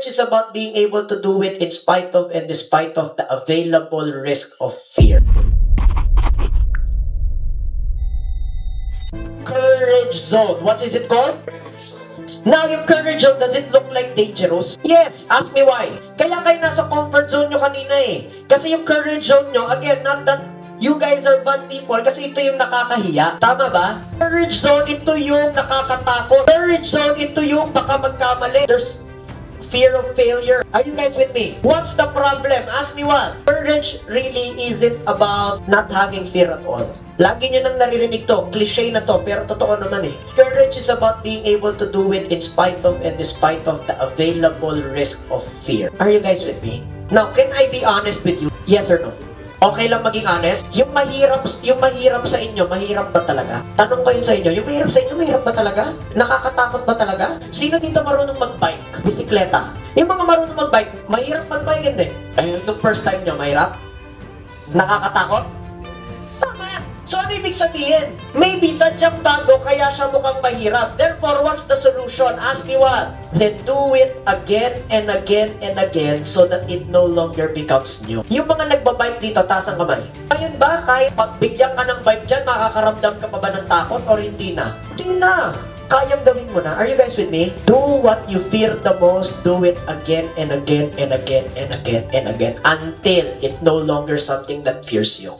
Courage is about being able to do it in spite of and despite of the available risk of fear. Courage zone. What is it called? Now, yung courage zone, does it look like dangerous? Yes. Ask me why. Kaya kayo nasa comfort zone nyo kanina eh. Kasi yung courage zone nyo, again, not that you guys are bad people, kasi ito yung nakakahiya. Tama ba? Courage zone, ito yung nakakatakot. Courage zone, ito yung baka magkamali. There's fear of failure. Are you guys with me? What's the problem? Ask me what? Courage really isn't about not having fear at all. Lagi nyo nang naririnig to, cliche na to, pero totoo naman eh. Courage is about being able to do it in spite of and despite of the available risk of fear. Are you guys with me? Now, can I be honest with you? Yes or no? Okay lang maging honest? Yung mahirap sa inyo, mahirap ba talaga? Tanong ko yun sa inyo, yung mahirap sa inyo, mahirap ba talaga? Nakakatakot ba talaga? Sino dito marunong mag-bike? Bisikleta. Yung mga marunong mag-bike, mahirap mag-bike hindi. Ayun, nung first time nyo, mahirap? Nakakatakot? Tama. So, ano ibig sabihin? Maybe sadyang bago, kaya siya mukhang mahirap. Therefore, what's the solution? Ask me what? Then do it again and again and again so that it no longer becomes new. Yung mga nagbabike dito, taas ang kamay. Ayun ba, kahit pagbigyan ka ng bike dyan, makakaramdam ka pa ba ng takot or hindi na? Hindi na. Kayang gawin mo na. Are you guys with me? Do what you fear the most. Do it again and again and again and again and again until it no longer something that fears you.